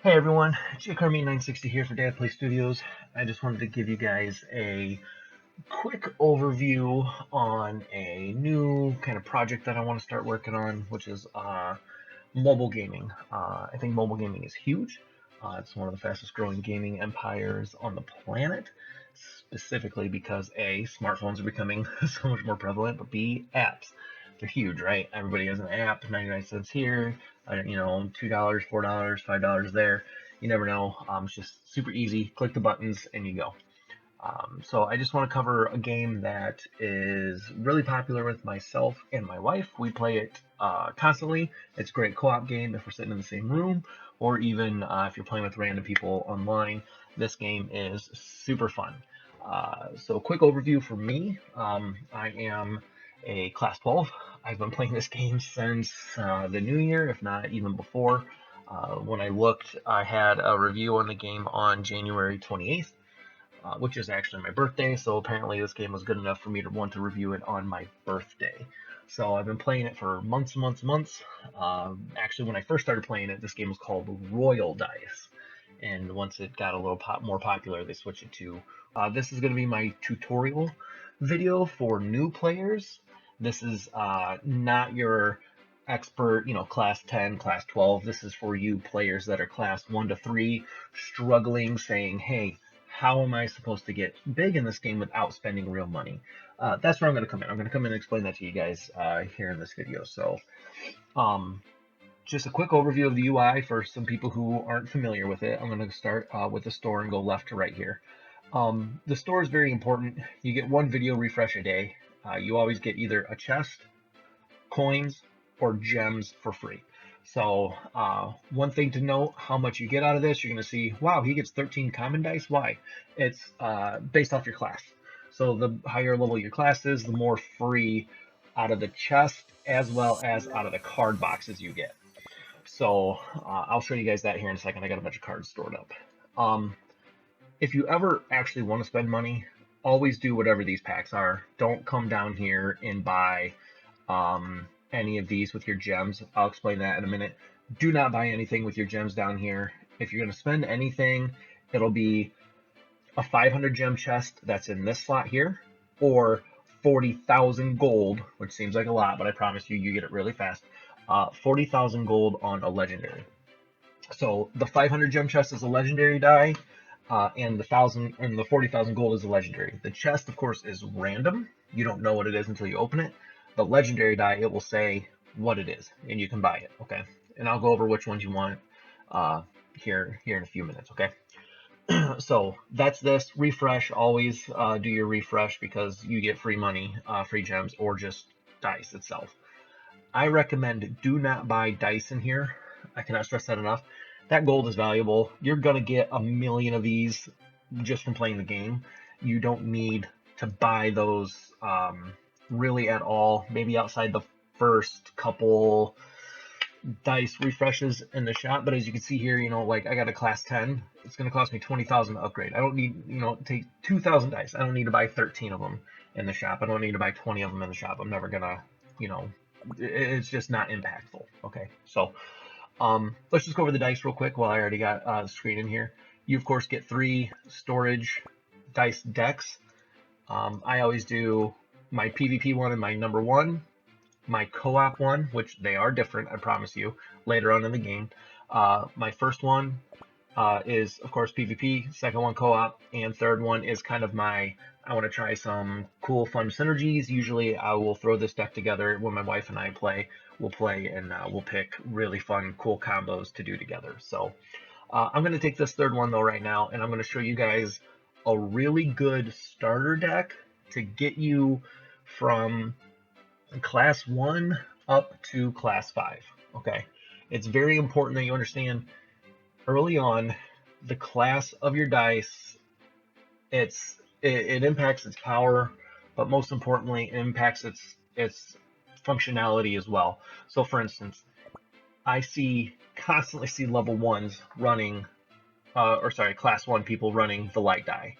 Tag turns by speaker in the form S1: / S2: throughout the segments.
S1: Hey everyone, JCarme960 here for Dad Play Studios. I just wanted to give you guys a quick overview on a new kind of project that I want to start working on, which is mobile gaming. I think mobile gaming is huge. It's one of the fastest growing gaming empires on the planet, specifically because A, smartphones are becoming so much more prevalent, but B, apps. They're huge, right? Everybody has an app, 99 cents here, $2, $4, $5 there. You never know. It's just super easy. Click the buttons and you go. So I just want to cover a game that is really popular with myself and my wife. We play it constantly. It's a great co-op game if we're sitting in the same room, or even if you're playing with random people online. This game is super fun. So quick overview for me. I am a class 12. I've been playing this game since the new year, if not even before. When I looked, I had a review on the game on January 28th, which is actually my birthday. So apparently this game was good enough for me to want to review it on my birthday. So I've been playing it for months and months and months. Actually, when I first started playing it, this game was called Royal Dice. And once it got a little more popular, they switched it to. This is going to be my tutorial video for new players. This is not your expert, class 10, class 12. This is for you players that are class 1 to 3, struggling, saying, hey, how am I supposed to get big in this game without spending real money? That's where I'm going to come in. I'm going to come in and explain that to you guys here in this video. So, um, just a quick overview of the UI for some people who aren't familiar with it. I'm going to start with the store and go left to right here. The store is very important. You get one video refresh a day. You always get either a chest, coins, or gems for free. So one thing to note, how much you get out of this, you're going to see, wow, he gets 13 common dice. Why? It's based off your class. So the higher level your class is, the more free out of the chest as well as out of the card boxes you get. So I'll show you guys that here in a second. I got a bunch of cards stored up. Um, if you ever actually want to spend money, always do whatever these packs are. Don't come down here and buy any of these with your gems. I'll explain that in a minute. Do not buy anything with your gems down here. If you're going to spend anything, it'll be a 500 gem chest that's in this slot here, or 40,000 gold, which seems like a lot, but I promise you, you get it really fast. 40,000 gold on a legendary. So the 500 gem chest is a legendary die, and the 40,000 gold is a legendary. The chest, of course, is random. You don't know what it is until you open it. The legendary die, it will say what it is, and you can buy it. Okay, and I'll go over which ones you want here in a few minutes. Okay. So that's this refresh. Always do your refresh because you get free money, free gems, or just dice itself. I recommend do not buy dice in here. I cannot stress that enough. That gold is valuable. You're gonna get a million of these just from playing the game. You don't need to buy those really at all. Maybe outside the first couple dice refreshes in the shop, but as you can see here, like I got a class 10. It's going to cost me 20,000 to upgrade. I don't need, take 2,000 dice. I don't need to buy 13 of them in the shop. I don't need to buy 20 of them in the shop. I'm never going to, you know, it's just not impactful. Okay, so let's just go over the dice real quick while I already got the screen in here. You, of course, get 3 storage dice decks. I always do my PvP one and my number 1, my co-op one, which they are different, I promise you, later on in the game. My first one is, of course, PvP, second one co-op, and third one is kind of I want to try some cool, fun synergies. Usually I will throw this deck together when my wife and I play. We'll play and we'll pick really fun, cool combos to do together. So I'm going to take this third one, though, right now, and I'm going to show you guys a really good starter deck to get you from class 1 up to class 5. Okay, it's very important that you understand early on the class of your dice. It impacts its power, but most importantly, it impacts its functionality as well. So, for instance, I constantly see level 1s running, or sorry, class 1 people running the light die,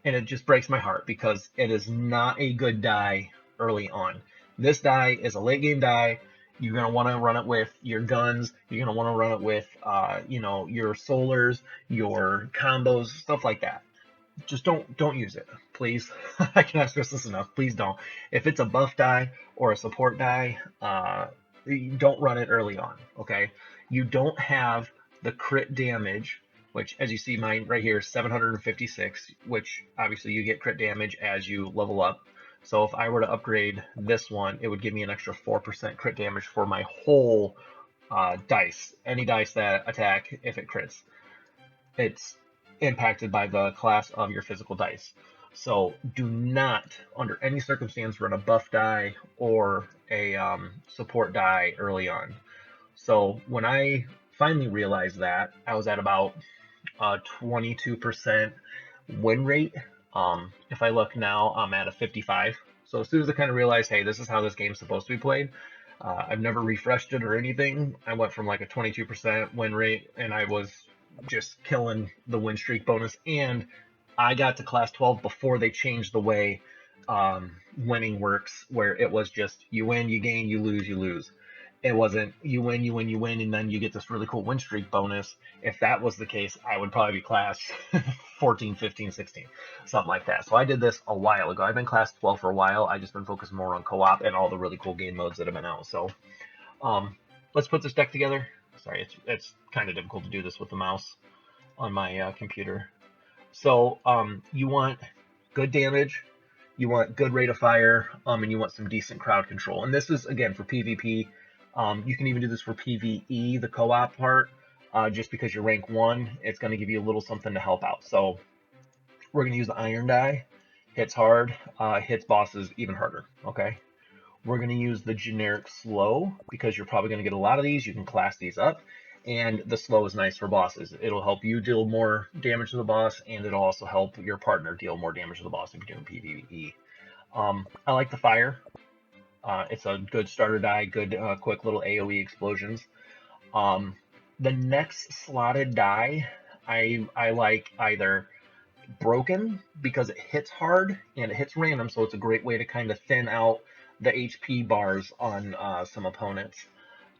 S1: and it just breaks my heart because it is not a good die early on. This die is a late game die. You're gonna want to run it with your guns. You're gonna want to run it with, your solars, your combos, stuff like that. Just don't use it, please. I cannot stress this enough. Please don't. If it's a buff die or a support die, don't run it early on. Okay, you don't have the crit damage, which, as you see, mine right here is 756, which obviously you get crit damage as you level up. So if I were to upgrade this one, it would give me an extra 4% crit damage for my whole dice. Any dice that attack, if it crits, it's impacted by the class of your physical dice. So do not, under any circumstance, run a buff die or a support die early on. So when I finally realized that, I was at about 22% win rate. If I look now, I'm at a 55. So as soon as I kind of realized, hey, this is how this game's supposed to be played, I've never refreshed it or anything. I went from like a 22% win rate, and I was just killing the win streak bonus. And I got to class 12 before they changed the way winning works, where it was just you win, you gain, you lose, you lose. It wasn't you win, you win, you win, and then you get this really cool win streak bonus. If that was the case, I would probably be class 14, 15, 16, something like that. So I did this a while ago. I've been class 12 for a while. I just been focused more on co-op and all the really cool game modes that have been out. So let's put this deck together. Sorry, it's kind of difficult to do this with the mouse on my computer. So you want good damage, you want good rate of fire, and you want some decent crowd control. And this is, again, for PvP. You can even do this for PvE, the co-op part. Just because you're rank 1, it's going to give you a little something to help out. So we're going to use the iron die. Hits hard, hits bosses even harder, okay? We're going to use the generic slow because you're probably going to get a lot of these. You can class these up. And the slow is nice for bosses. It'll help you deal more damage to the boss, and it'll also help your partner deal more damage to the boss if you're doing PvE. I like the fire. It's a good starter die, good quick little AoE explosions. The next slotted die, I like either broken because it hits hard and it hits random, so it's a great way to kind of thin out the HP bars on some opponents.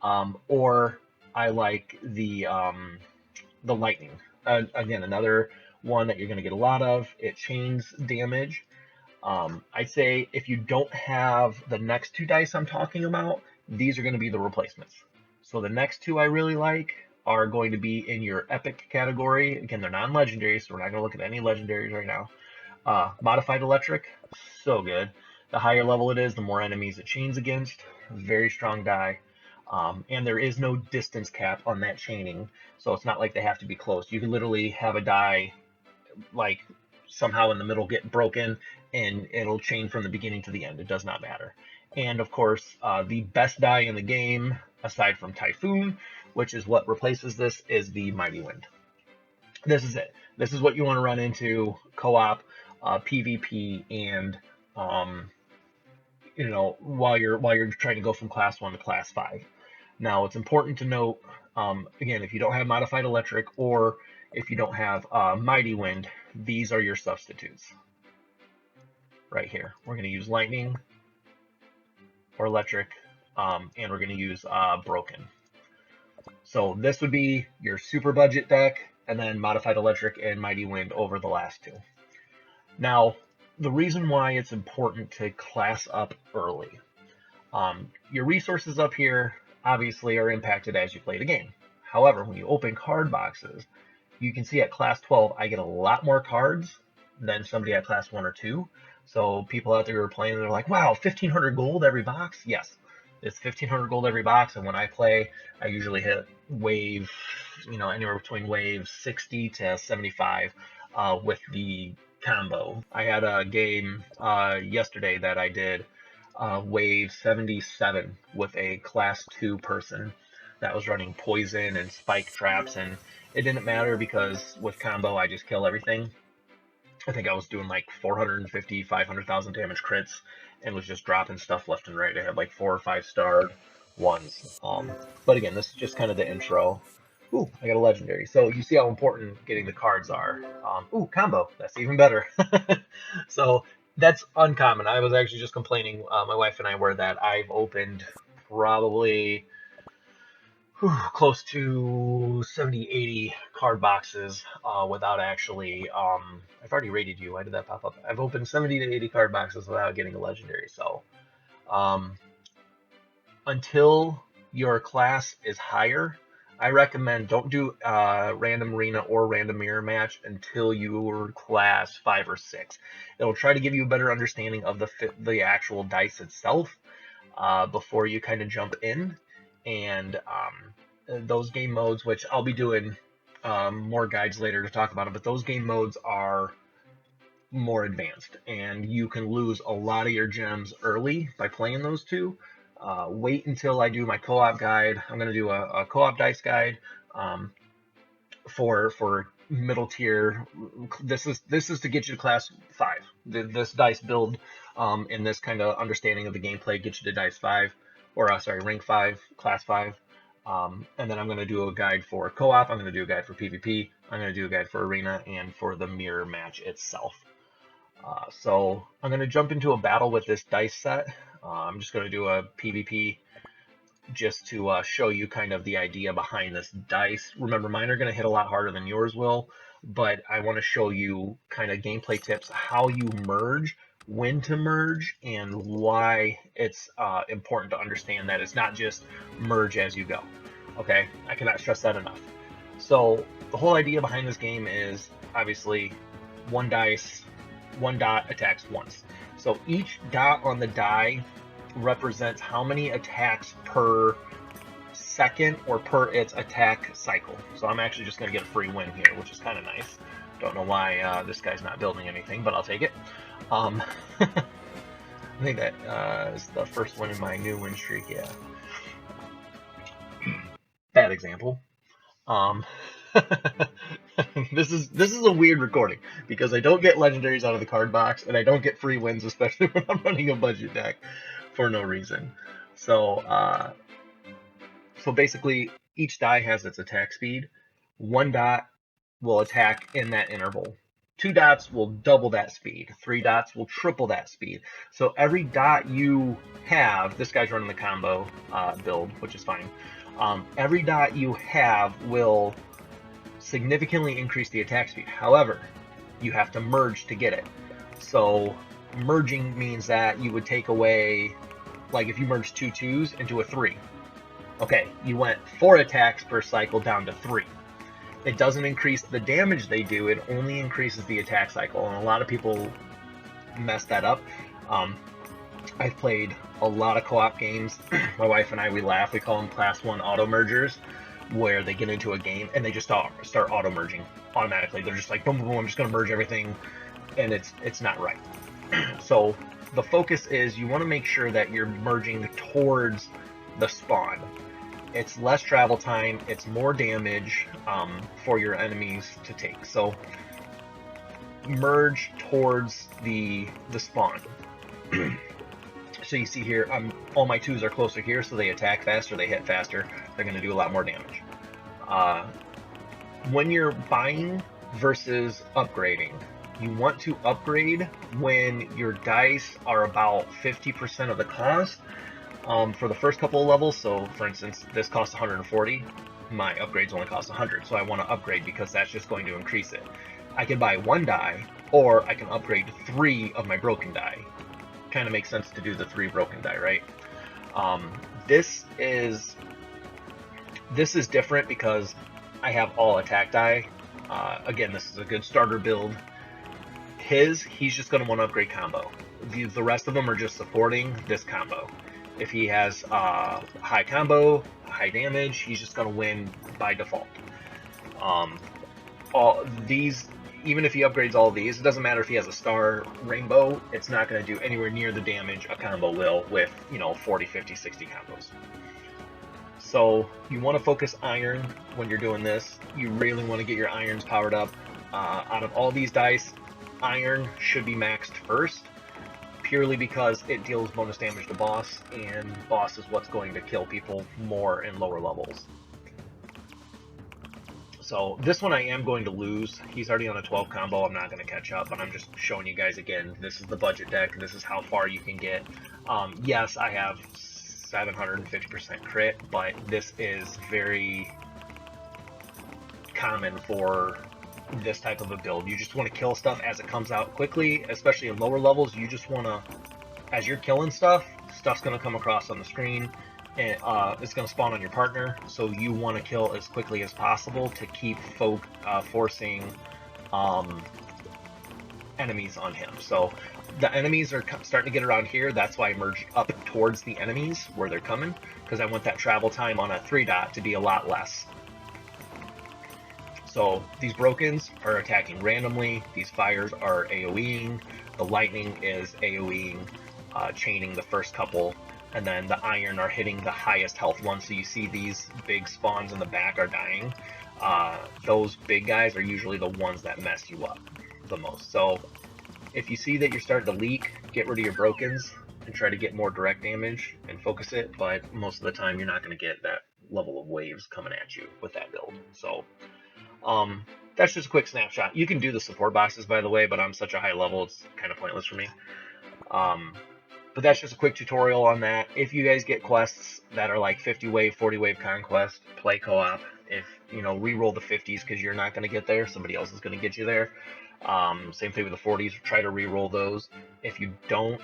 S1: Or I like the lightning. Again, another one that you're going to get a lot of. It chains damage. I'd say if you don't have the next two dice I'm talking about, these are going to be the replacements. So the next two I really like are going to be in your epic category. Again, they're non-legendary, so we're not going to look at any legendaries right now. Modified electric, so good. The higher level it is, the more enemies it chains against. Very strong die. And there is no distance cap on that chaining, so it's not like they have to be close. You can literally have a die like somehow in the middle get broken, and it'll chain from the beginning to the end. It does not matter. And of course, the best die in the game, aside from Typhoon, which is what replaces this, is the Mighty Wind. This is it. This is what you want to run into co-op, PvP, and while you're trying to go from class 1 to class 5. Now, it's important to note, again, if you don't have Modified Electric or if you don't have Mighty Wind, these are your substitutes. Right here. We're going to use Lightning or Electric, and we're going to use Broken. So this would be your super budget deck, and then Modified Electric and Mighty Wind over the last two. Now, the reason why it's important to class up early. Your resources up here obviously are impacted as you play the game. However, when you open card boxes, you can see at class 12, I get a lot more cards than somebody at class 1 or 2. So people out there who are playing, they're like, wow, 1,500 gold every box? Yes, it's 1,500 gold every box. And when I play, I usually hit wave, anywhere between wave 60 to 75 with the combo. I had a game yesterday that I did wave 77 with a class 2 person that was running poison and spike traps, and it didn't matter because with combo I just kill everything. I think I was doing like 450, 500,000 damage crits and was just dropping stuff left and right. I had like 4 or 5 starred ones. But again, this is just kind of the intro. Ooh, I got a legendary. So you see how important getting the cards are. Ooh, combo. That's even better. So that's uncommon. I was actually just complaining, my wife and I were, that I've opened probably close to 70, 80 card boxes without actually, I've already rated you. Why did that pop up? I've opened 70 to 80 card boxes without getting a legendary. So until your class is higher, I recommend don't do random arena or random mirror match until you're class 5 or 6. It'll try to give you a better understanding of the actual dice itself before you kind of jump in. And those game modes, which I'll be doing more guides later to talk about it, but those game modes are more advanced, and you can lose a lot of your gems early by playing those two. Wait until I do my co-op guide. I'm going to do a co-op dice guide for middle tier. This is to get you to class 5. This dice build and this kind of understanding of the gameplay gets you to dice 5, or sorry, rank 5, class 5. And then I'm going to do a guide for co-op. I'm going to do a guide for PvP. I'm going to do a guide for arena and for the mirror match itself. So I'm going to jump into a battle with this dice set. I'm just going to do a PvP just to show you kind of the idea behind this dice. Remember, mine are going to hit a lot harder than yours will, but I want to show you kind of gameplay tips, how you merge, when to merge, and why it's important to understand that it's not just merge as you go. Okay, I cannot stress that enough. So the whole idea behind this game is obviously one dice, one dot attacks once. So each dot on the die represents how many attacks per second or per its attack cycle. So I'm actually just going to get a free win here, which is kind of nice. Don't know why this guy's not building anything, but I'll take it. I think that is the first one in my new win streak, yeah. Bad example. This is a weird recording because I don't get legendaries out of the card box and I don't get free wins, especially when I'm running a budget deck for no reason. So so basically each die has its attack speed. One dot will attack in that interval. 2 dots will double that speed. 3 dots will triple that speed. So every dot you have, this guy's running the combo build, which is fine. Every dot you have will significantly increase the attack speed. However, you have to merge to get it. So merging means that you would take away, like if you merge 2 2s into a 3. Okay, you went 4 attacks per cycle down to 3. It doesn't increase the damage they do, it only increases the attack cycle, and a lot of people mess that up. I've played a lot of co-op games. My wife and I, we laugh. We call them class 1 auto mergers, where they get into a game and they just start auto merging automatically. They're just like, boom, boom, boom, I'm just going to merge everything, and it's not right. So the focus is you want to make sure that you're merging towards the spawn. It's less travel time, it's more damage for your enemies to take. So merge towards the spawn. So you see here, all my 2s are closer here, so they attack faster, they hit faster, they're going to do a lot more damage. When you're buying versus upgrading, you want to upgrade when your dice are about 50% of the cost for the first couple of levels. So for instance, this costs 140, my upgrades only cost 100, so I want to upgrade because that's just going to increase it. I can buy 1 die, or I can upgrade 3 of my broken die. Kind of makes sense to do the 3 broken die, right? This is different because I have all attack die. Again, this is a good starter build. He's just going to want to upgrade combo. The rest of them are just supporting this combo. If he has high combo, high damage, he's just going to win by default. All these, even if he upgrades all these, it doesn't matter if he has a star rainbow, it's not going to do anywhere near the damage a combo will with, 40, 50, 60 combos. So you want to focus iron when you're doing this. You really want to get your irons powered up. Out of all these dice, iron should be maxed first, purely because it deals bonus damage to boss, and boss is what's going to kill people more in lower levels. So this one I am going to lose. He's already on a 12 combo. I'm not going to catch up, but I'm just showing you guys again. This is the budget deck. This is how far you can get. Yes, I have 750% crit, but this is very common for this type of a build. You just want to kill stuff as it comes out quickly, especially in lower levels. You just want to, as you're killing stuff, stuff's going to come across on the screen, and it's going to spawn on your partner, so you want to kill as quickly as possible to keep forcing enemies on him. So the enemies are starting to get around here. That's why I merged up towards the enemies where they're coming, because I want that travel time on a 3-dot to be a lot less. So these Brokens are attacking randomly. These fires are AoEing. The lightning is AoEing, chaining the first couple, and then the iron are hitting the highest health ones. So you see these big spawns in the back are dying. Those big guys are usually the ones that mess you up the most. So if you see that you're starting to leak, get rid of your Brokens and try to get more direct damage and focus it, but most of the time you're not going to get that level of waves coming at you with that build. So that's just a quick snapshot. You can do the support boxes, by the way, but I'm such a high level, it's kind of pointless for me. But that's just a quick tutorial on that. If you guys get quests that are like 50 wave, 40 wave conquest, play co-op. If, you know, re-roll the 50s because you're not going to get there, somebody else is going to get you there. Same thing with the 40s, try to re-roll those. If you don't,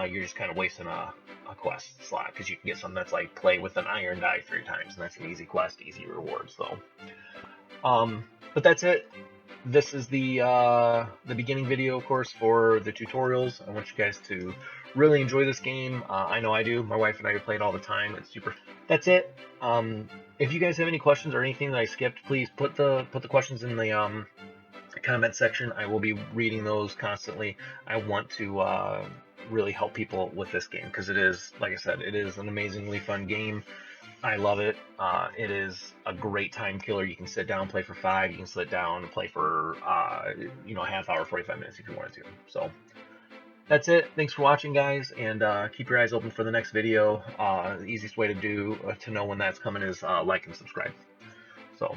S1: you're just kind of wasting a quest slot, because you can get something that's like play with an iron die 3 times, and that's an easy quest, easy reward. So but that's it. This is the beginning video, of course, for the tutorials. I want you guys to really enjoy this game. I know I do. My wife and I play it all the time. It's super. That's it. If you guys have any questions or anything that I skipped, please put the questions in the comment section. I will be reading those constantly. I want to really help people with this game, because it is, like I said, it is an amazingly fun game. I love it. It is a great time killer. You can sit down, play for 5. You can sit down and play for, you know, a half hour, 45 minutes if you wanted to. So that's it. Thanks for watching, guys, and keep your eyes open for the next video. The easiest way to know when that's coming is like and subscribe. So